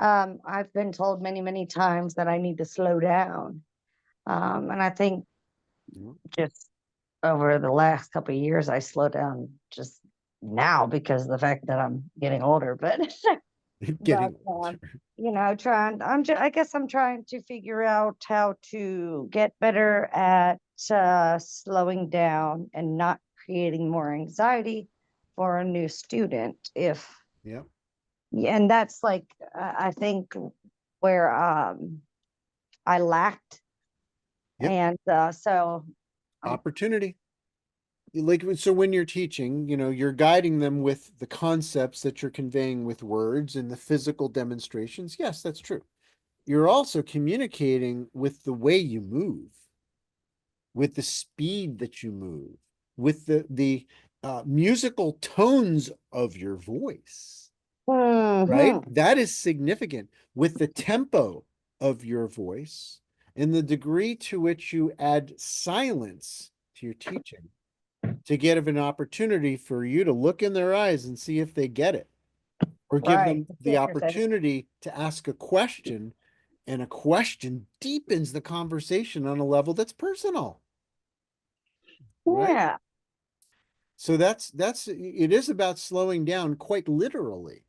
I've been told many, many times that I need to slow down. And I think Mhm. just over the last couple of years, I slowed down just now because of the fact that I'm getting older. But but Getting I guess I'm trying to figure out how to get better at slowing down and not creating more anxiety for a new student. If yeah, Yeah, and that's like I think where I lacked, yep. and so um, Opportunity. Like, so when you're teaching, you're guiding them with the concepts that you're conveying with words and the physical demonstrations. Yes, that's true. You're also communicating with the way you move, with the speed that you move, with the musical tones of your voice, right? mhm, That is significant, with the tempo of your voice and the degree to which you add silence to your teaching to give an opportunity for you to look in their eyes and see if they get it, or give right. them the opportunity to ask a question, and a question deepens the conversation on a level that's personal, right? Yeah, So that's it is about slowing down, quite literally.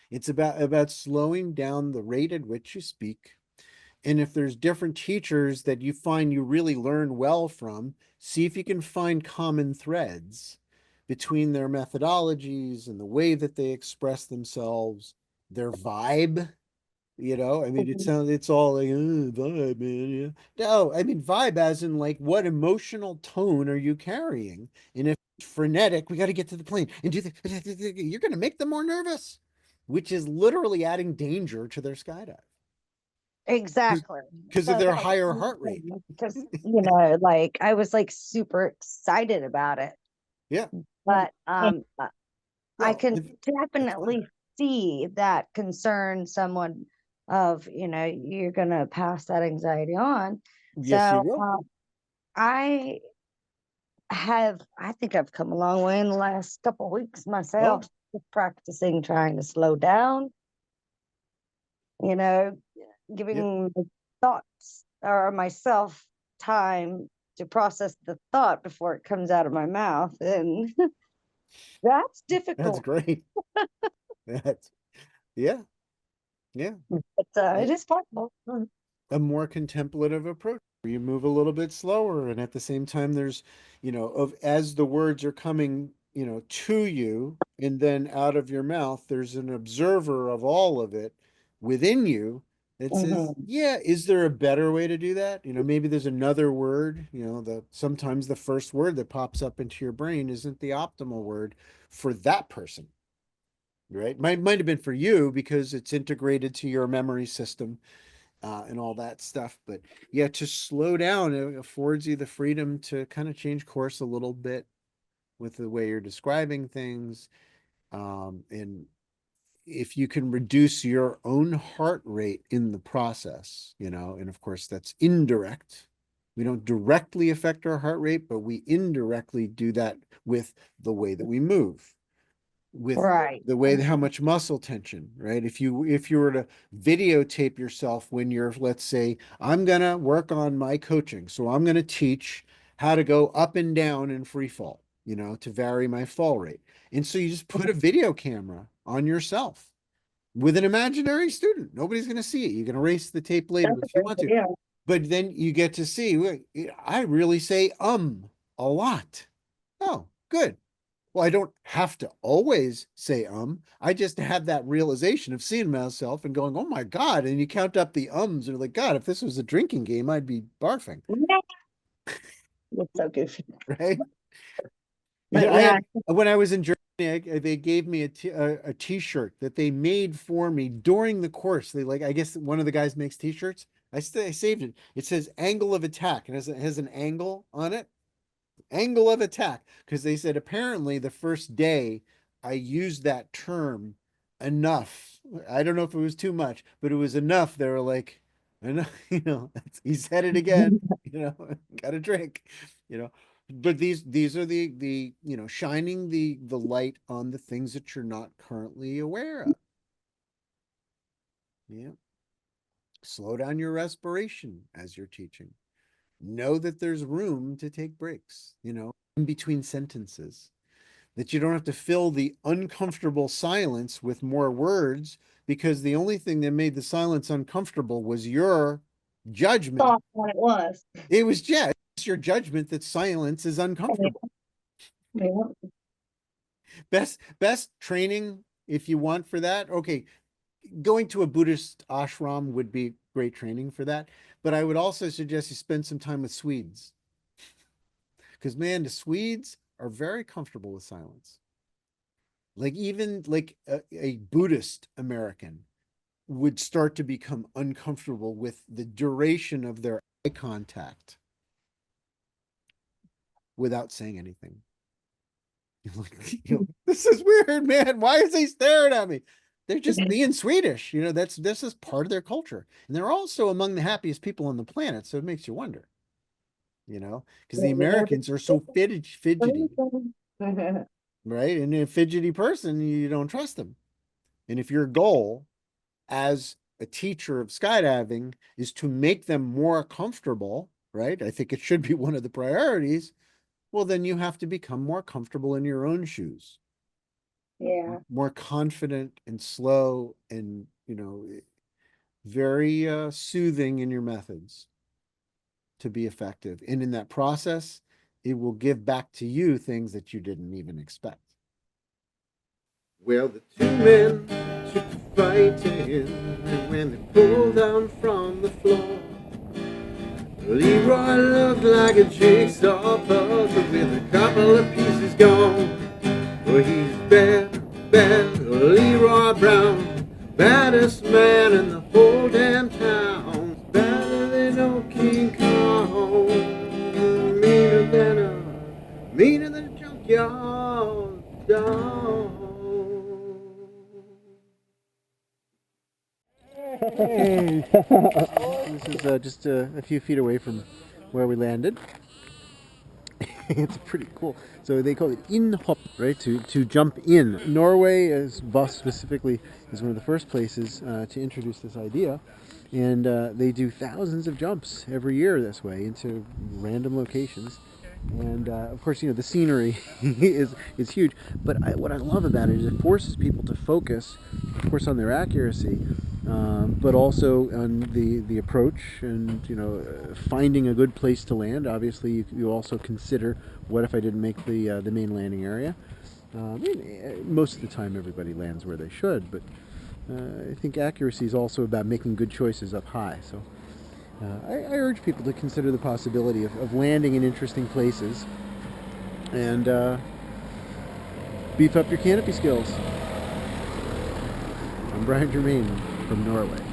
It's about slowing down the rate at which you speak. And if there's different teachers that you find you really learn well from, see if you can find common threads between their methodologies and the way that they express themselves, their vibe. I mean, mhm, it's all like, vibe, man. Yeah. No, I mean, vibe as in like, what emotional tone are you carrying? And if it's frenetic, we got to get to the plane and do the, you're going to make them more nervous, which is literally adding danger to their skydive exactly. because of So their that higher heart rate. because like I was like super excited about it, Yeah. but I Well, can that's fine. definitely see that concern someone of, you're gonna pass that anxiety on. Yes, you So will. I I think I've come a long way in the last couple of weeks Oh, myself, just practicing trying to slow down, you know, yep. giving my thoughts or myself time to process the thought before it comes out of my mouth. And that's That's difficult, great. That's, yeah, yeah. but it is possible. A more contemplative approach where you move a little bit slower, and at the same time there's of as the words are coming to you and then out of your mouth, there's an observer of all of it within you that says, Mhm. yeah, is there a better way to do that? Maybe there's another word. Sometimes the first word that pops up into your brain isn't the optimal word for that person, right? Might have been for you because it's integrated to your memory system, and all that stuff. But yeah, to slow down, it affords you the freedom to kind of change course a little bit with the way you're describing things. And if you can reduce your own heart rate in the process, and of course that's indirect. We don't directly affect our heart rate, but we indirectly do that with the way that we move, with Right. the way how much muscle tension, right? If you were to videotape yourself when you're, let's say, I'm gonna work on my coaching, so I'm gonna teach how to go up and down in free fall, to vary my fall rate. And so you just put a video camera on yourself with an imaginary student. Nobody's gonna see it. You can erase the tape later That's a if you great want to, idea. but then you get to see, wait, I really say a lot. Oh, good. Well, I don't have to always say I just have that realization of seeing myself and going, oh my God. And you count up the ums and you're like, God, if this was a drinking game, I'd be barfing. It's so goofy. Right. But I yeah. had, when I was in Germany, they gave me a t-shirt that they made for me during the course. They, like, I guess one of the guys makes t-shirts. I saved it. It says angle of attack, and it has an angle on it. Angle of attack, because they said apparently the first day I used that term enough. I don't know if it was too much, but it was enough. They were like, enough, he said it again, got a drink, you know. But these are the shining the light on the things that you're not currently aware of. Yeah. Slow down your respiration as you're teaching. Know that there's room to take breaks, in between sentences, that you don't have to fill the uncomfortable silence with more words because the only thing that made the silence uncomfortable was your judgment. Thought what it was. It was, yeah, it's your judgment that silence is uncomfortable. Yeah. Best training if you want for that. Okay, going to a Buddhist ashram would be great training for that. But I would also suggest you spend some time with Swedes. Because man, the Swedes are very comfortable with silence. Like even like a Buddhist American would start to become uncomfortable with the duration of their eye contact without saying anything. This is weird, man. Why is he staring at me? They're just being Swedish. This is part of their culture. And they're also among the happiest people on the planet. So it makes you wonder, because the Americans are so fidgety, right? And a fidgety person, you don't trust them. And if your goal as a teacher of skydiving is to make them more comfortable, right? I think it should be one of the priorities. Well, then you have to become more comfortable in your own shoes. Yeah. More confident and slow and, very soothing in your methods to be effective. And in that process, it will give back to you things that you didn't even expect. Well, the two men took to fighting, and when they pulled down from the floor, Leroy looked like a jigsaw puzzle with a couple of pieces gone. Well, he's bad, Leroy Brown, baddest man in the whole damn town. Better than old King Kong, meaner than a junkyard dog. Hey. This is just a few feet away from where we landed. It's pretty cool. So they call it innhopp, right? To jump in. Norway, as Voss specifically, is one of the first places to introduce this idea. And they do thousands of jumps every year this way into random locations. And of course, the scenery is huge. But what I love about it is it forces people to focus, of course, on their accuracy, but also on the approach and finding a good place to land. Obviously, you also consider what if I didn't make the main landing area. Most of the time, everybody lands where they should, but I think accuracy is also about making good choices up high. So. I urge people to consider the possibility of landing in interesting places and beef up your canopy skills. I'm Brian Germain from Norway.